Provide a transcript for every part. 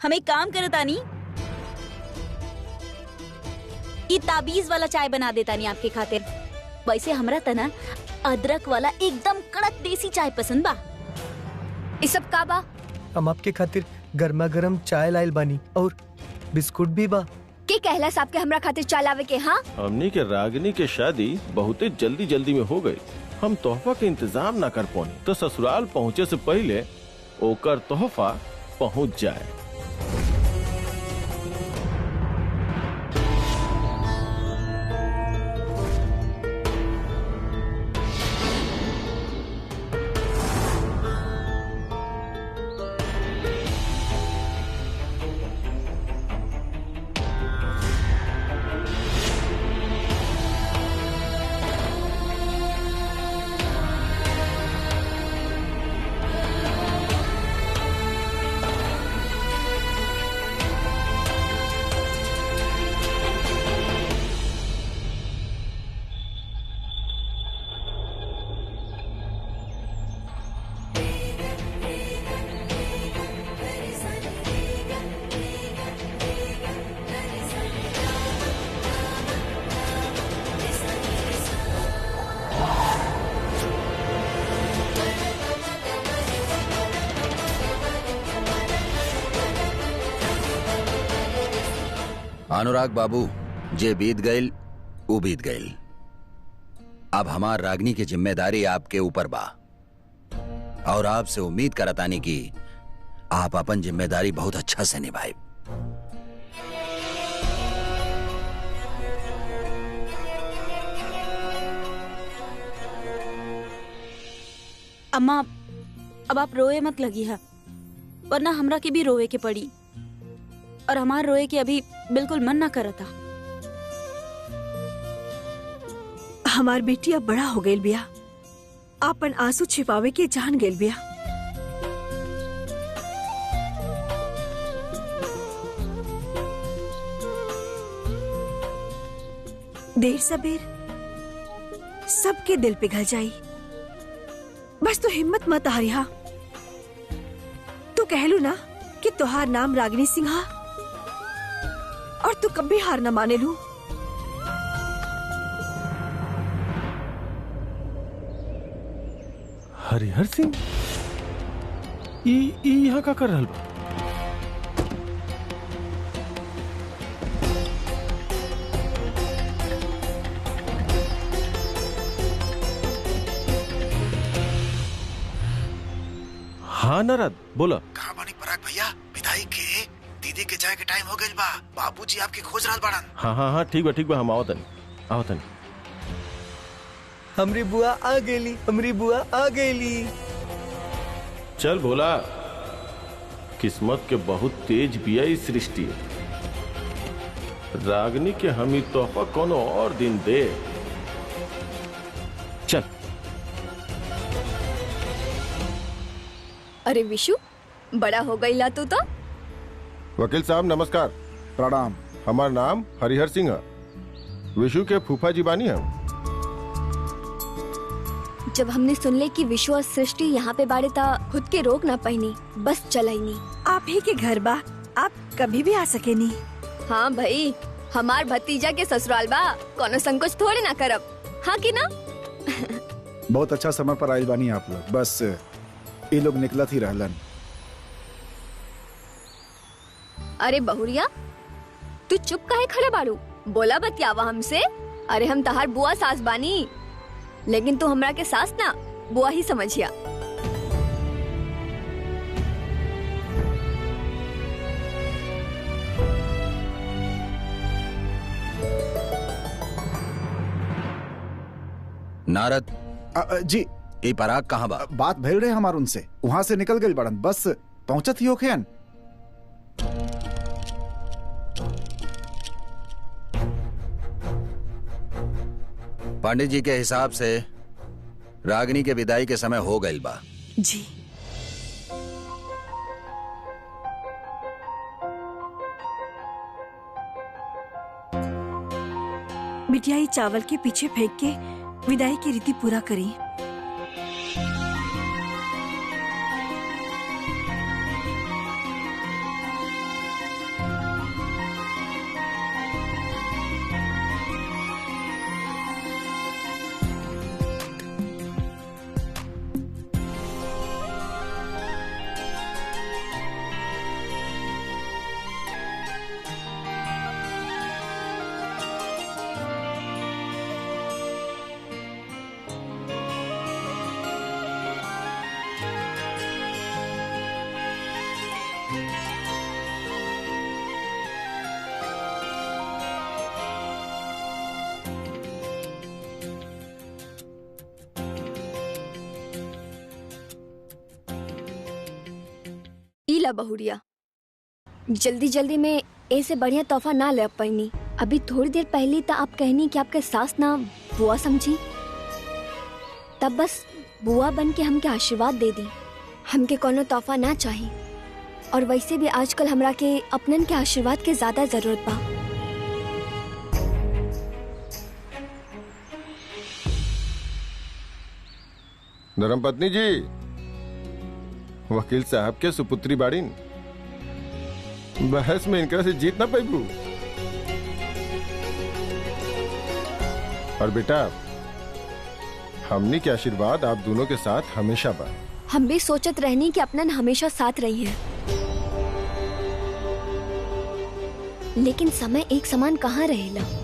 हम एक काम करे तानी, ये ताबीज वाला चाय बना देता नहीं आपके खातिर। वैसे हमरा तना अदरक वाला एकदम कड़क देसी चाय पसंद बा। ये सब का बा? हम आपके खातिर गर्मा गर्म चाय लाइल बानी और बिस्कुट भी बा। के कहला साहब के हमरा खातिर चाय लावे के? हाँ, हमनी के रागिनी के शादी बहुत जल्दी जल्दी में हो गई। हम तोहफा के इंतजाम ना कर पौनी तो ससुराल पहुँचे से पहले ओकर तोहफा पहुँच जाए। अनुराग बाबू, जे बीत गईल वो बीत गईल। अब हमार रागनी की जिम्मेदारी आपके ऊपर बा और आपसे उम्मीद करतानी कि आप अपन जिम्मेदारी बहुत अच्छा से निभाए। अम्मा अब आप रोए मत लगी है, वरना हमरा के भी रोए के पड़ी और हमार रोए के अभी बिल्कुल मन ना करता। हमार बेटी अब बड़ा हो गई बिया, आपन आंसू छिपावे के जान गेल बिया। देर सबेर सबके दिल पिघल जाई, बस तो हिम्मत मत हारिहा। तू कहलू ना कि तुहार नाम रागिनी सिंहा और तू कभी हार न माने लू। हरिहर सिंह यहाँ का कर रहल बा? हाँ नारद बोला। कहाँ बानी पराग भैया? विदाई के दीदी के जाए के टाइम हो गइल बा। बाबूजी आपके खोज रहल बाड़न। हाँ ठीक बा हम आओ तनी। हमरी बुआ आ गेली, हमरी बुआ आ गेली। चल भोला, किस्मत के बहुत तेज बिया इस सृष्टि। रागनी के हम तोहफा कोनो और दिन दे। चल। अरे विशु, बड़ा हो गई ला तू तो। वकील साहब नमस्कार। प्रणाम। हमार नाम हरिहर सिंह है, विशु के फूफा जी बानी हम। जब हमने सुन ले कि विशु और सृष्टि यहाँ पे बाड़े ता खुद के रोक ना पाईनी, बस चलाईनी। आप ही के घर बा, आप कभी भी आ सके नी। हाँ भाई, हमार भतीजा के ससुराल बा, कोनो संकोच थोड़े ना करब। हाँ कि ना? बहुत अच्छा समय पर आइल बानी आप लोग, बस ये लोग निकलत ही रहलन। अरे बहुरिया, तू चुप काहे खड़े बाड़ू? बोला बतियावा हमसे। अरे हम तहार बुआ सास बानी, लेकिन तू हमरा के सास ना बुआ ही समझिया। नारद जी, ये पराग कहाँ बा? बात भेल रहे हमार उनसे, वहाँ से निकल गई बड़न, बस पहुंचत ही होखेन। पंडित जी के हिसाब से रागिनी के विदाई के समय हो गई बा। जी। मिठाई चावल के पीछे फेंक के विदाई की रीति पूरा करी। ला बहुरिया, जल्दी जल्दी में ऐसे बढ़िया तोहफा ना ले पाईनी। अभी थोड़ी देर पहले तो आप कहनी कि आपके सास ना बुआ समझी, तब बस बुआ बन के हमके आशीर्वाद दे दी। हमके कोनो तोहफा ना चाहिए, और वैसे भी आजकल हमरा के अपनन के आशीर्वाद के ज्यादा जरूरत बा। धर्मपत्नी जी, वकील साहब के सुपुत्री बाड़ीन, बहस में इनकरा से जीत ना पाइबू। और बेटा, हमनी के आशीर्वाद आप दोनों के साथ हमेशा बा। हम भी सोचत रहनी कि अपनन हमेशा साथ रही है, लेकिन समय एक समान कहाँ रहेला।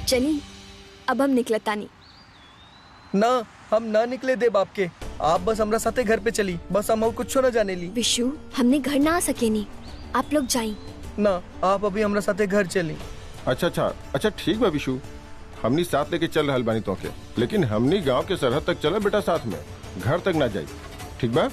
चली, अब हम निकलतानी। ना, हम ना निकले दे बाप के। आप बस हमरा साथे घर पे चली, बस हम कुछ न जाने ली। विशु, हमने घर ना आ सके नहीं, आप लोग जाएं। ना, आप अभी हमरा साथे घर चली। अच्छा ठीक बा विशु, हमनी साथ लेके चल रहल बानी तोके, लेकिन हमनी गांव के सरहद तक चला बेटा, साथ में घर तक ना जाई, ठीक बा?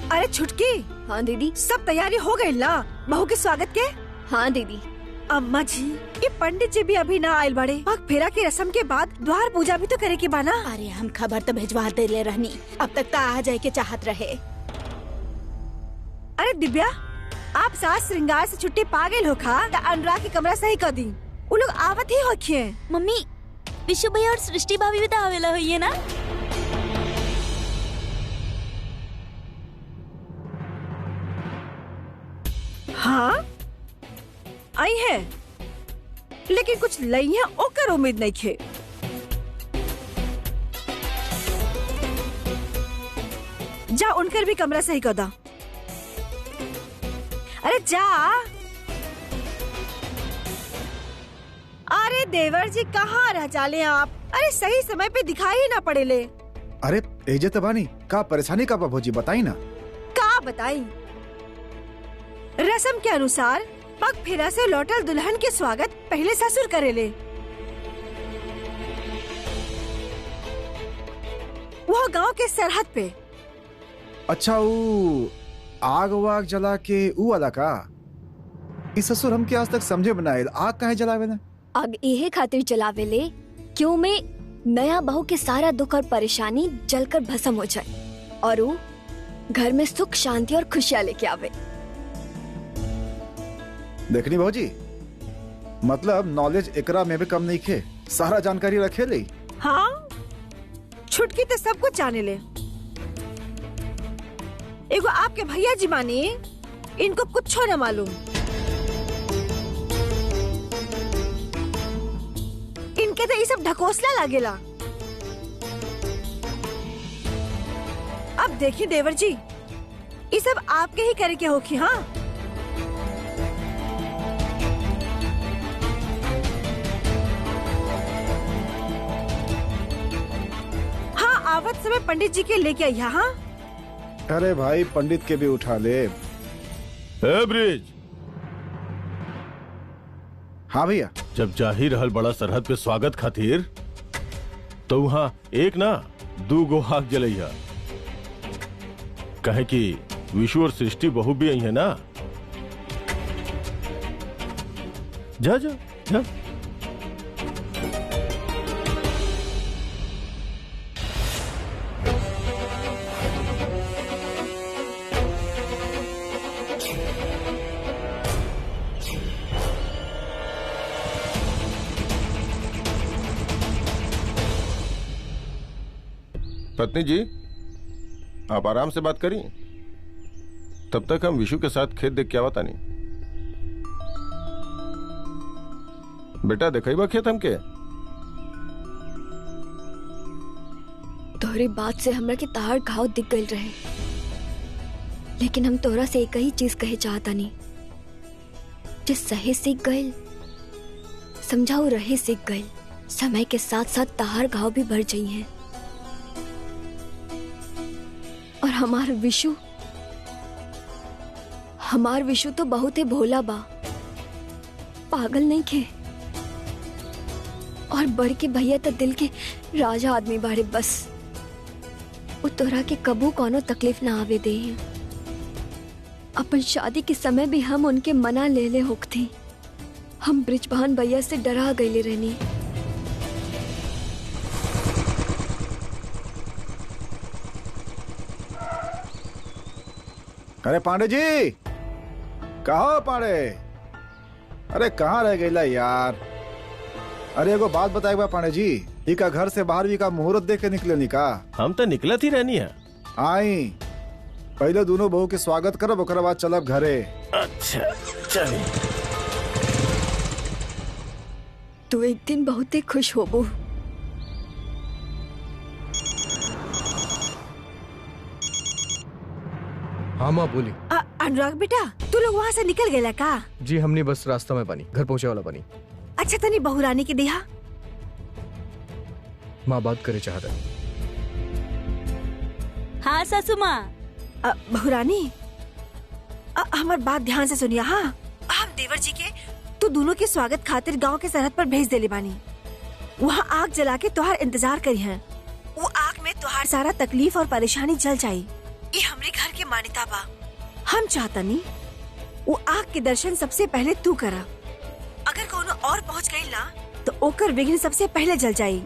अरे छुटकी। हाँ दीदी। सब तैयारी हो गई ना बहू के स्वागत के? हाँ दीदी। अम्मा जी, ये पंडित जी भी अभी ना आयल बड़े। पग फेरा की रस्म के बाद द्वार पूजा भी तो करे के बाना। अरे हम खबर तो भिजवा दे ले रहनी, अब तक तो आ जाए के चाहत रहे। अरे दिव्या, आप सास श्रृंगार से छुट्टी पा गए हो खा, तो अनुराग की कमरा सही कर दी। वो लोग आवत ही होखिए। मम्मी, विशु भैया और सृष्टि भाभी भी तो आवेला हुई है ना? हाँ आई है, लेकिन कुछ लई है ओकर उम्मीद नहीं खे। जा उनकर भी कमरा सही कर दा। अरे जा। अरे देवर जी कहाँ रह जाले आप? अरे सही समय पे दिखाई ही ना पड़े ले। अरे एजे तबानी का परेशानी का भौजी बताई ना। का बताई? रस्म के अनुसार पग फेरा से लौटल दुल्हन के स्वागत पहले ससुर करेले। वो गांव के सरहद पे। अच्छा, वो आग वाग जला के ऊ वाला का? इस ससुर हमके आज तक समझे बनाए आग काहे जलावे ना? आग यही खातिर जलावेले क्यों में नया बहू के सारा दुख और परेशानी जलकर भस्म हो जाए और वो घर में सुख शांति और खुशियां लेके आवे। देखनी भौजी, मतलब नॉलेज एकरा में भी कम नहीं खे, सारा जानकारी रखे ले। हाँ, छुटकी तो सब कुछ जाने ले। एगो आपके भैया जी माने, इनको कुछ न मालूम। इनके तो ये सब ढकोसला लागेला। अब देखिए देवर जी, ये सब आपके ही करे के होखी। हाँ, आवत समय पंडित जी के लेके आई। हाँ, अरे भाई पंडित के भी उठा ले। ब्रिज। हाँ भैया। जब जा ही रहल बड़ा सरहद पे स्वागत खातिर, तो वहाँ एक ना 2 गो आग जलैया, कहे कि विशु और सृष्टि बहू भी आई है ना। जा जा जा। पत्नी जी, आप आराम से बात करिए, तब तक हम विशु के साथ खेत देख के आवता नहीं। बेटा देखा खेत हमके। तोहरी बात से हमरा के तार घाव दिख गई रहे, लेकिन हम तोहरा से एक ही चीज कहे चाहता नहीं। जिस सहे सीख गए समझाऊ रहे सीख गए, समय के साथ साथ तार घाव भी बढ़ जाई हैं। और हमार विशु तो बहुत ही भोला बा, पागल नहीं खे। और बड़ के भैया तो दिल के राजा आदमी बाड़े। बस वो तोरा के कबू कोनो तकलीफ ना आवे दे। अपन शादी के समय भी हम उनके मना ले ले होकती। हम ब्रिजभान भैया से डरा गईले रहनी। अरे पांडे जी, कहा पांडे? अरे कहाँ रह गईला यार? अरे एगो बात बताए बा पांडे जी, ई का घर से बाहर भी का मुहूर्त देख के निकले नी का? हम तो निकलत ही रहनी है। आई पहले दोनों बहू के स्वागत करब, ओकरा बाद चलब घरे। अच्छा चलिए। तू एक दिन बहुत ही खुश होबो। हाँ माँ बोली। अनुराग बेटा, तू लोग वहाँ से निकल गए का? जी हमने बस रास्ता में बनी, घर पहुँचे वाला बनी। अच्छा तनी बहुरानी के देहा। माँ बात करे चाहता। हाँ सासू माँ। बहुरानी, हमार बात ध्यान से सुनिया। हाँ, हम देवर जी के तू दोनों के स्वागत खातिर गांव के सरहद पर भेज देले बानी। वहाँ आग जला के तुहार इंतजार करी है। वो आग में तुहार सारा तकलीफ और परेशानी जल जाये। ये हमरे घर के मान्यता बा। हम चाहता नहीं वो आग के दर्शन सबसे पहले तू करा। अगर कोनो और पहुँच गई ना तो ओकर विघ्न सबसे पहले जल जाये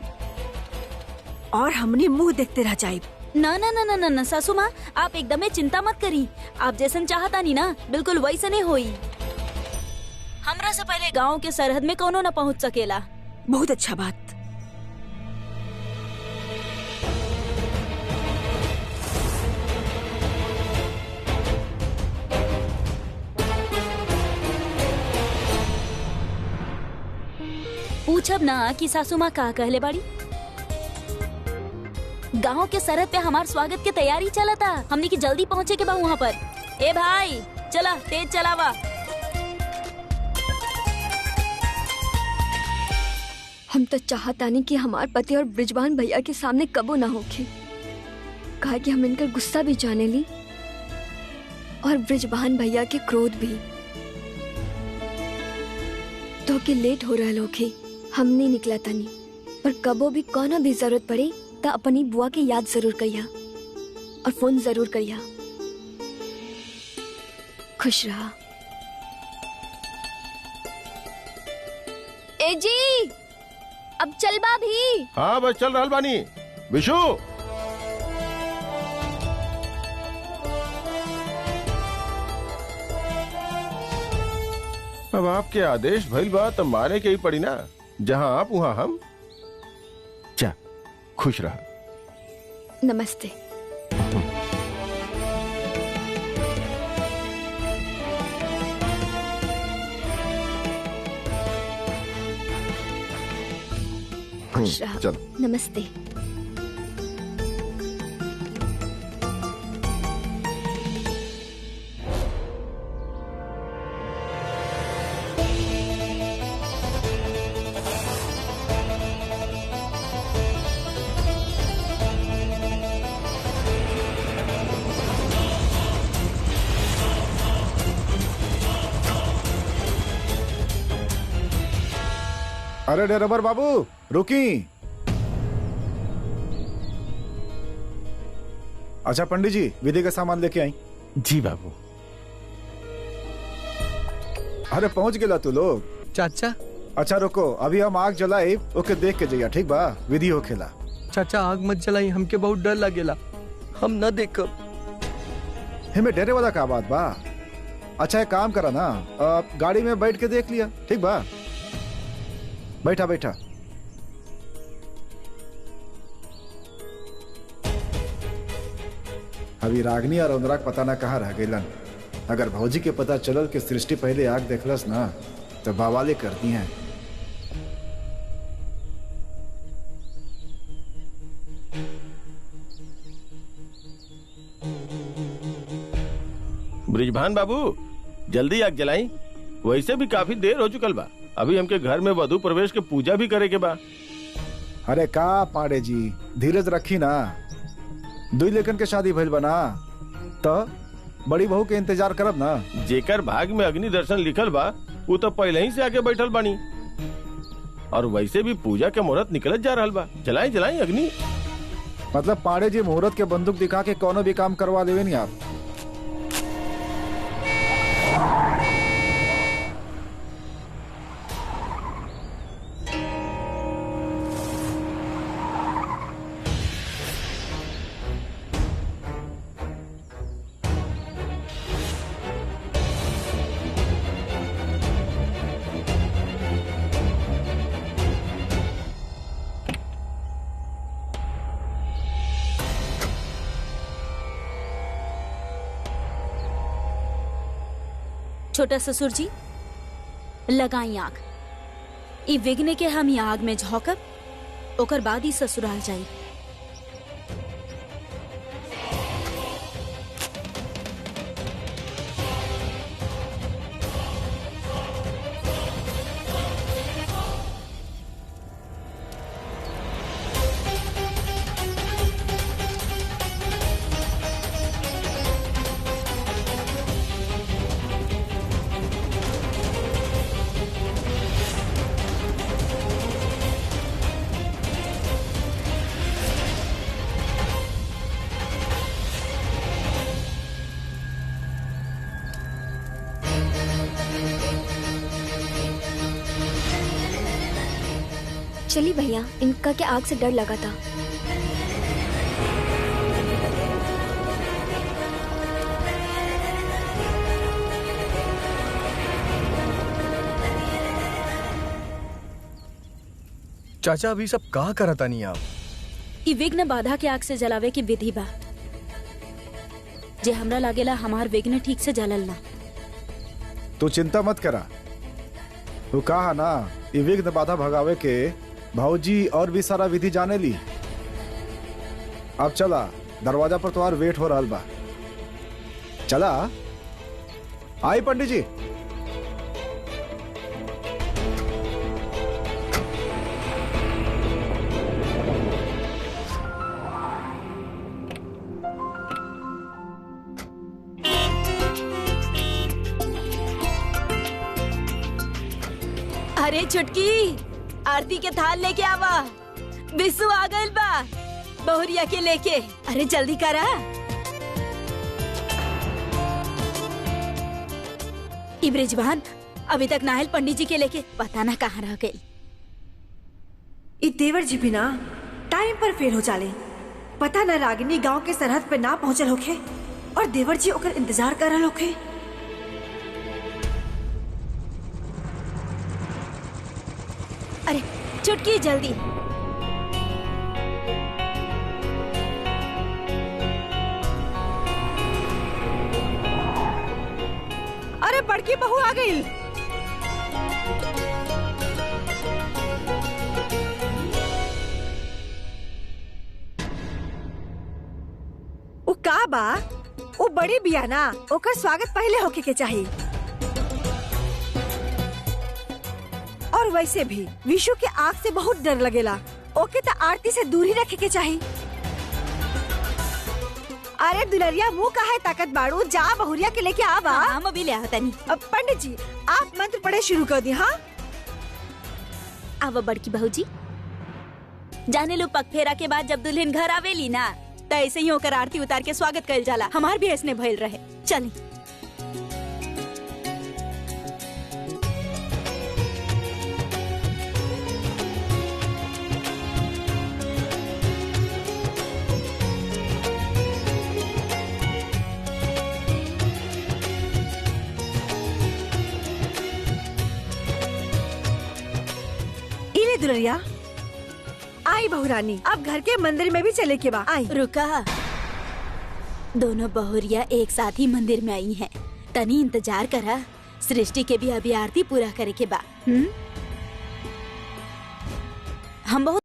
और हमने मुंह देखते रह जाये। ना ना ना ना ना सासू माँ, आप एकदम चिंता मत करी। आप जैसन चाहता नहीं ना बिल्कुल वैसने होई। हमरा से पहले गांव के सरहद में कोनो न पहुंच सकेला। बहुत अच्छा बात। पूछब ना कि सासू माँ का कहले बाड़ी। गांव के सरहद पे हमार स्वागत के तैयारी चला था। हमने की जल्दी पहुँचे के बा वहाँ पर। ए भाई चला तेज चलावा। हम तो चाहता नहीं कि हमार पति और ब्रिजभान भैया के सामने कबो ना होके। कहा कि हम इनका गुस्सा भी जाने ली और ब्रिजभान भैया के क्रोध भी। तो के लेट हो रहा लोगे, हम नहीं निकला तनी। पर कबो भी कोनो भी जरूरत पड़े तो अपनी बुआ की याद जरूर करिया और फोन जरूर करिया। खुश रहा। ए जी, अब चल बा भी। हाँ बस चल रहल बानी। विशु अब आपके आदेश भइल बा तब मारे के ही पड़ी ना। जहाँ आप वहाँ हम। जा खुश रहा। नमस्ते। खुश रहा। चलो नमस्ते। अरे ड्राइवर बाबू रुकी। अच्छा पंडित जी, विधि का सामान लेके आई। जी बाबू। अरे पहुंच गया तू लोग। चाचा अच्छा रुको, अभी हम आग जलाई ओके देख के जाइया, ठीक बा? विधि हो खेला। चाचा आग मत जलाई, हमके बहुत डर लगेला। हम न देखब। हमें डरे वाला का बात बा। अच्छा एक काम करा ना, गाड़ी में बैठ के देख लिया, ठीक बा? बैठा बैठा। अभी रागनी और अनुराग पता ना कहाँ रह गईलन। अगर भौजी के पता चलल कि सृष्टि पहले आग देखलस ना तो बवाले करती हैं। ब्रिजभान बाबू जल्दी आग जलाई। वैसे भी काफी देर हो चुकल बा। अभी हमके घर में वधु प्रवेश के पूजा भी करे के बा। अरे का पांडे जी धीरज रखी ना, दुई लेखन के शादी भइल बना तो बड़ी बहू के इंतजार करब ना। जेकर भाग में अग्नि दर्शन लिखल बा वो तो पहले ही से आके बैठल बानी। और वैसे भी पूजा के मुहूर्त निकलत जा रहल बा। जलाई जलाई अग्नि। मतलब पांडे जी मुहूर्त के बंदूक दिखा के कोनो भी काम करवा लेवे नहीं आप। छोटा ससुर जी लगाई आग। ई विघ्न के हम आग में झोंकब, ओकर बाद ही ससुराल जाई। चलिए भैया, इनका क्या आग से डर लगा था। चाचा अभी सब कहा करता नहीं आप। ई विघ्न बाधा के आग से जलावे की विधि बा। जे हमरा लागेला हमार विघ्न ठीक से जलल ना। तू चिंता मत करा, तू कहा ना ये विघ्न बाधा भगावे के भाऊजी और भी सारा विधि जाने ली। अब चला, दरवाजा पर तुम्हार वेट हो रहा बा। चला आई पंडित जी। अरे छुटकी, आरती के थाल लेके आवा। बिस्सू आ गइल बा बहुरिया के लेके। अरे जल्दी करा। ई ब्रिजभान अभी तक नाहल पंडित जी के लेके, पता ना कहाँ रह गई। ई देवर जी भी ना टाइम पर फेल हो जाले। पता ना रागिनी गांव के सरहद पे ना पहुंचल होखे और देवर जी ओकर इंतजार कर रहल होखे। अरे चुटकी जल्दी। अरे बड़की बहू आ गई। वो का बा, वो बड़ी बिया ना, ओकर स्वागत पहले होके के चाहिए। और वैसे भी विशु के आग से बहुत डर लगेला, ओके तो आरती से दूर ही रखे के चाहिए। अरे दुलरिया मुंह का है ताकत बाड़ू, जा बहुरिया के लेके आवा। हम अभी ले आता नहीं। अब पंडित जी आप मंत्र पढ़े शुरू कर दी। हाँ अब बड़की बहू जी, जाने लो पग फेरा के बाद जब दुल्हन घर आवेली ना, तो ऐसे ही होकर आरती उतार के स्वागत कर जाला। हमार भी ऐसने भइल रहे। चली। दुलरिया आई बहुरानी, अब घर के मंदिर में भी चले के बा। आई रुका, दोनों बहुरिया एक साथ ही मंदिर में आई हैं। तनी इंतजार करा, सृष्टि के भी अभी आरती पूरा करे के बा। हम बहुत